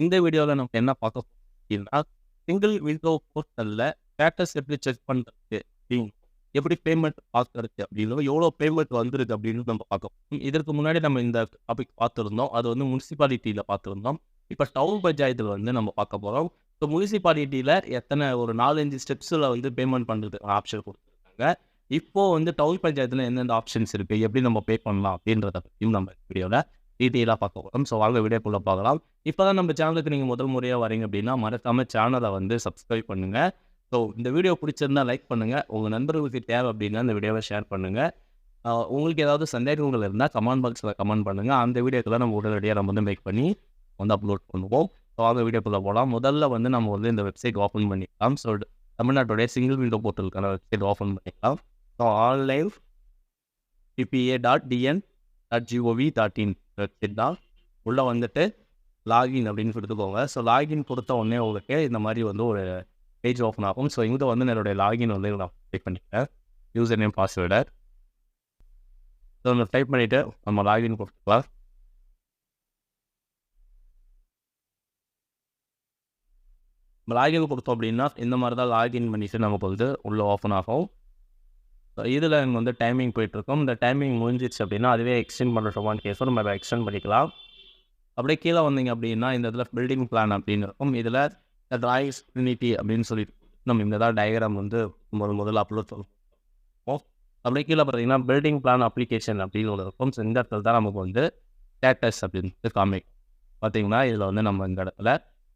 இந்த வீடியோவில் நம்ம என்ன பார்க்க போறோம் அப்படின்னா, சிங்கிள் விண்டோ போர்ட்டலில் ஸ்டேட்டஸ் எப்படி செக் பண்ணுறது அப்படின்னு, எப்படி பேமெண்ட் பார்க்கறது அப்படின்னு, எவ்வளோ பேமெண்ட் வந்திருக்கு அப்படின்னு நம்ம பார்க்க போறோம். இதற்கு முன்னாடி நம்ம இந்த டாபிக் பார்த்துருந்தோம். அது வந்து முனிசிபாலிட்டியில் பார்த்துருந்தோம். இப்போ டவுன் பஞ்சாயத்தில் வந்து நம்ம பார்க்க போகிறோம். இப்போ முனிசிபாலிட்டியில் எத்தனை ஒரு 4-5 ஸ்டெப்ஸில் வந்து பேமெண்ட் பண்ணுறதுக்கு ஆப்ஷன் கொடுத்துருக்காங்க. இப்போ வந்து டவுன் பஞ்சாயத்தில் எந்தெந்த ஆப்ஷன்ஸ் இருக்குது, எப்படி நம்ம பே பண்ணலாம் அப்படின்றத பற்றியும் நம்ம வீடியோவில் டீட்டெயிலாக பார்க்க போகிறோம். ஸோ வாங்க வீடியோக்குள்ளே பார்க்கலாம். இப்போ தான் நம்ம சேனலுக்கு நீங்கள் முதல் முறையாக வரீங்க அப்படின்னா மறக்காமல் சேனலை வந்து சப்ஸ்கிரைப் பண்ணுங்கள். ஸோ இந்த வீடியோ பிடிச்சிருந்தா லைக் பண்ணுங்கள். உங்கள் நண்பர்களுக்கு தேவை அப்படின்னா இந்த வீடியோவை ஷேர் பண்ணுங்கள். உங்களுக்கு ஏதாவது சந்தேகங்கள் இருந்தால் கமெண்ட் பாக்ஸில் கமெண்ட் பண்ணுங்கள். அந்த வீடியோக்கெல்லாம் நம்ம உடனடியாக நம்ம வந்து மேக் பண்ணி வந்து அப்லோட் பண்ணுவோம். ஸோ அந்த வீடியோக்குள்ளே போகலாம். முதல்ல வந்து நம்ம வந்து இந்த வெப்சைட் ஓப்பன் பண்ணிக்கலாம். ஸோ தமிழ்நாட்டுடைய சிங்கிள் விண்டோ போர்ட்டலுக்கான வெப்சைட் ஓப்பன் பண்ணிக்கலாம். ஸோ ஆன்லைன் ppa.dn.gov.in வெப்சைட் தான். உள்ளே வந்துட்டு லாகின் அப்படின்னு கொடுத்துக்கோங்க. ஸோ லாகின் கொடுத்த உடனே உங்களுக்கு இந்த மாதிரி வந்து ஒரு பேஜ் ஓப்பன் ஆகும். ஸோ இங்கே வந்து என்னுடைய லாகின் வந்து நான் டைப் பண்ணிக்கிறேன். யூசர் நேம் பாஸ்வேர்டை ஸோ நம்ம டைப் பண்ணிவிட்டு நம்ம லாகின் கொடுத்துக்கலாம். நம்ம லாகின் கொடுத்தோம் அப்படின்னா இந்த மாதிரி தான் லாகின் பண்ணிவிட்டு நமக்கு வந்து உள்ளே ஓப்பன் ஆகும். இதில் வந்து டைமிங் போயிட்டுருக்கோம். இந்த டைமிங் முடிஞ்சிச்சு அப்படின்னா அதுவே எக்ஸ்டெண்ட் பண்ணுறோமான்னு கேஸோ நம்ம அதை எக்ஸ்டெண்ட் பண்ணிக்கலாம். அப்படியே கீழே வந்தீங்க அப்படின்னா இந்த இதில் பில்டிங் பிளான் அப்படின்னு இருக்கும். இதில் டிராயிங்ஸ் யூனிட்டி அப்படின்னு சொல்லிட்டு நம்ம இந்த தான் டயக்ராம் வந்து முதல்ல அப்லோட் பண்ணுவோம். அப்படியே கீழே பார்த்தீங்கன்னா பில்டிங் பிளான் அப்ளிகேஷன் அப்படின்னு ஒன்று இருக்கும். ஸோ இந்த இடத்துல தான் நமக்கு வந்து ஸ்டேட்டஸ் அப்படின்னு காமிக்கும். பார்த்தீங்கன்னா இதில் வந்து நம்ம இந்த இடத்துல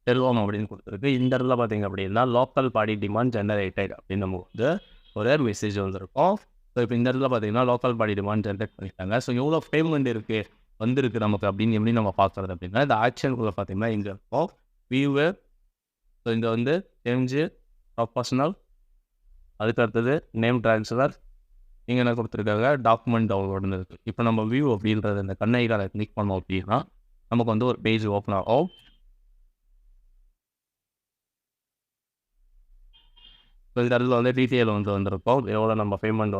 செல்வம் அப்படின்னு கொடுத்துருக்கு. இந்த இடத்துல பார்த்தீங்க அப்படின்னா லோக்கல் பாடி டிமாண்ட் ஜெனரேட்டட் அப்படின்னு நமக்கு வந்து ஒரு மெசேஜ் வந்துருக்கும். ஸோ இப்போ இந்த இடத்துல பார்த்தீங்கன்னா லோக்கல் பாடி டிமாண்ட் ஜென்ரேட் பண்ணிட்டாங்க. ஸோ எவ்வளோ பேமெண்ட் இருக்குது வந்திருக்கு நமக்கு அப்படின்னு எப்படி நம்ம பார்க்குறது அப்படின்னா இந்த ஆக்ஷனுக்குள்ளே பார்த்தீங்கன்னா இங்கே இருக்கும் வியூவர். ஸோ இங்கே வந்து சேஞ்சு ப்ரொஃபஷனல், அதுக்கு அடுத்தது நேம் ட்ரான்ஸ்ஃபர், இங்கே என்ன கொடுத்துருக்காங்க டாக்குமெண்ட் டவுன்லோடுன்னு இருக்குது. இப்போ நம்ம வியூ அப்படின்றது இந்த கண்ணைகளை கிளிக் பண்ணோம் அப்படின்னா நமக்கு வந்து ஒரு பேஜ் ஓப்பன் ஆகும். ஸோ இந்த இடத்துல வந்து டீட்டெயில் வந்து வந்திருக்கும். எவ்வளோ நம்ம பேமெண்ட்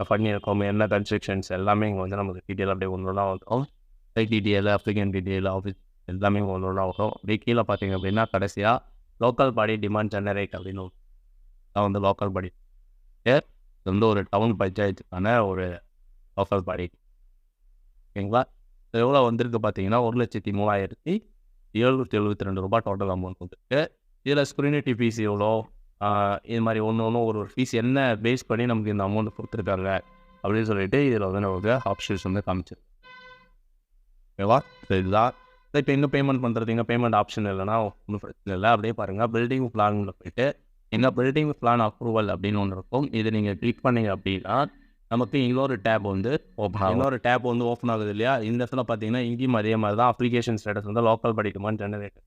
பண்ணியிருக்கோம், என்ன கன்ஸ்ட்ரக்ஷன்ஸ் எல்லாமே இங்கே வந்து நமக்கு டீட்டெயில் அப்படியே ஒன்றுனா வரும். Side detail, applicant detail, office எல்லாமே இங்கே ஒன்றுனா வரும். அப்படியே கீழே பார்த்தீங்க அப்படின்னா கடைசியாக லோக்கல் பாடி டிமாண்ட் ஜெனரேட் அப்படின்னு தான் வந்து லோக்கல் பாடி. இது வந்து ஒரு டவுன் பஞ்சாயத்துக்கான ஒரு லோக்கல் பாடி. ஓகேங்களா? எவ்வளோ வந்திருக்கு பார்த்தீங்கன்னா 1,03,772 ரூபாய் டோட்டல் அமௌண்ட் வந்துருக்கு. இதில் ஸ்க்ரீனிட்டி ஃபீஸ் எவ்வளோ, இது மாதிரி ஒன்று ஒரு ஃபீஸ் என்ன பேஸ் பண்ணி நமக்கு இந்த அமௌண்ட் கொடுத்துருக்காங்க அப்படின்னு சொல்லிட்டு இதில் வந்து நமக்கு ஆப்ஷன்ஸ் வந்து காமிச்சிருக்கு. ஓகேவா? இதுதான். இப்போ எங்கே பேமெண்ட் பண்ணுறதுங்க பேமெண்ட் ஆப்ஷன் இல்லைன்னா ஒன்றும் பிரச்சனை இல்லை. அப்படியே பாருங்கள் பில்டிங் பிளானில் போய்ட்டு எங்கே பில்டிங் பிளான் அப்ரூவல் அப்படின்னு ஒன்று இருக்கும். இது நீங்கள் கிளிக் பண்ணீங்க அப்படின்னா நமக்கு இன்னொரு டேப் வந்து ஓப்பன் ஆகுது இல்லையா? இந்த இடத்துல பார்த்தீங்கன்னா இங்கேயும் அதே மாதிரி தான் அப்ளிகேஷன் ஸ்டேட்டஸ் வந்து லோக்கல் பாடி டிமாண்ட் ஜெனரேட்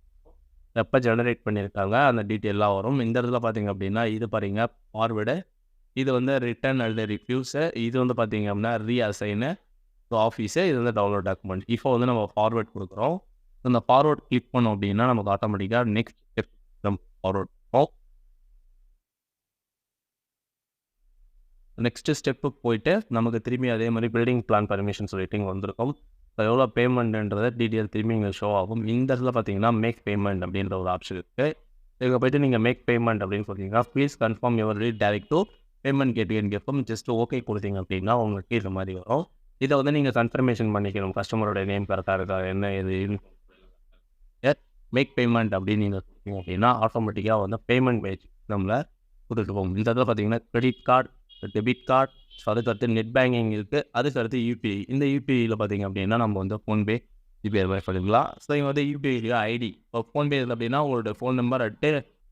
எப்போ ஜெனரேட் பண்ணியிருக்காங்க அந்த டீட்டெயிலாம் வரும். இந்த இடத்துல பார்த்தீங்க அப்படின்னா இது பாருங்க ஃபார்வேர்டு, இது வந்து ரிட்டர்ன் அல்லது ரிஃப்யூஸு, இது வந்து பார்த்தீங்க அப்படின்னா ரீஅசைனு, ஸோ ஆஃபீஸு, இது வந்து டவுன்லோட் டாக்குமெண்ட். இப்போ வந்து நம்ம ஃபார்வேர்ட் கொடுக்குறோம். ஸோ இந்த ஃபார்வேர்ட் கிளிக் பண்ணோம் அப்படின்னா நமக்கு ஆட்டோமேட்டிக்காக நெக்ஸ்ட் ஸ்டெப் நம்ம ஃபார்வேர்ட் பண்ணுறோம். நெக்ஸ்ட் ஸ்டெப்புக்கு போயிட்டு நமக்கு திரும்பி அதே மாதிரி பில்டிங் பிளான் பர்மிஷன் சொல்லிட்டு இங்கே வந்திருக்கும். ஸோ எவ்வளோ பேமெண்ட்ன்றத டீட்டெயில் திரும்பி இங்கே ஷோ ஆகும். இந்த இடத்துல பார்த்தீங்கன்னா மேக் பேமெண்ட் அப்படின்ற ஒரு ஆப்ஷன் இருக்குது. இங்கே போய்ட்டு நீங்கள் மேக் பேமெண்ட் அப்படின்னு சொல்லிங்கன்னா please confirm your redirect to payment கேட்வேன்னு கேட்கும். ஜஸ்ட் ஓகே கொடுத்தீங்க அப்படின்னா உங்களுக்கு இது மாதிரி வரும். இதை வந்து நீங்கள் கன்ஃபர்மேஷன் பண்ணிக்கணும். கஸ்டமரோட நேம் கரெக்டாக இருக்கா, என்ன இது மேக் பேமெண்ட் அப்படின்னு நீங்கள் கொடுத்தீங்க அப்படின்னா ஆட்டோமேட்டிக்காக வந்து பேமெண்ட் பேஜ் நம்மளை கொடுத்துட்டு போகும். இந்த இடத்துல பார்த்தீங்கன்னா credit card, debit card, so அதுக்கடுத்து நெட் பேங்கிங் இருக்குது, அதுக்கடுத்து யூபிஐ. இந்த யூபிஐயில் பார்த்தீங்க அப்படின்னா நம்ம வந்து ஃபோன்பே யூபிஐ மாதிரி பண்ணிக்கலாம். ஸோ இங்கே வந்து யூபிஐ ஐடி இப்போ ஃபோன்பே இதில் அப்படின்னா உங்களோட ஃபோன் நம்பர் அட்டு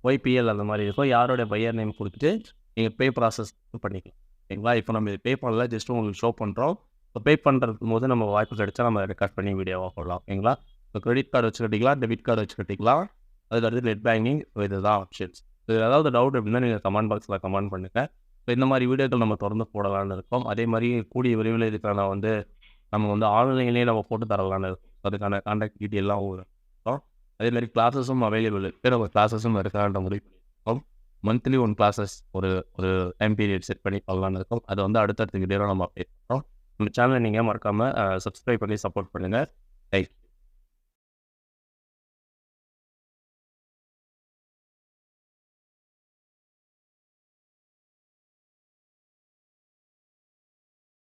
ஒய்பிஎல் அந்த மாதிரி இருக்கும். யாரோட பையர் நேம் கொடுத்துட்டு நீங்கள் பே ப்ராசஸ் பண்ணிக்கலாம். ஓகேங்களா? இப்போ நம்ம பே பண்ணல, ஜஸ்ட் உங்களுக்கு ஷோ பண்ணுறோம். இப்போ பே பண்ணுறதுக்கு போது நம்ம வாய்ப்பு கிடைச்சா நம்ம ரெக்கார்ட் பண்ணி வீடியோவாக போடலாம். ஓகேங்களா? இப்போ கிரெடிட் கார்டு வச்சு கட்டிக்கலாம், டெபிட் கார்டு வச்சு கட்டிக்கலாம், அதுக்கடுத்து நெட் பேங்கிங், இதுதான் ஆப்ஷன்ஸ். இது ஏதாவது டவுட் அப்படின்னா நீங்கள் கமெண்ட் பாக்ஸில் கமெண்ட் பண்ணுங்கள். இப்போ இந்த மாதிரி வீடியோக்கள் நம்ம தொடர்ந்து போடலான்னு இருக்கோம். அதே மாதிரி கூடிய விரைவில் இதுக்கான வந்து நம்ம வந்து ஆன்லைன்லேயே நம்ம போட்டு தரலான்னு இருக்கோம். அதுக்கான கான்டாக்ட் டீட்டெயிலாம் இருக்கும். அதே மாதிரி கிளாஸஸும் அவைலபிள் இருக்குது. நம்ம கிளாஸஸும் இருக்கான்ற முடிவு பண்ணியிருக்கோம். மந்த்லி 1 கிளாஸஸ் ஒரு டைம் பீரியட் செட் பண்ணி பண்ணலான்னு இருக்கோம். அது வந்து அடுத்தடுத்த வீடியோவில் நம்ம அப்டேட் பண்ணுறோம். நம்ம சேனலை நீங்கள் மறக்காமல் சப்ஸ்கிரைப் பண்ணி சப்போர்ட் பண்ணுங்கள். தேங்க்யூ.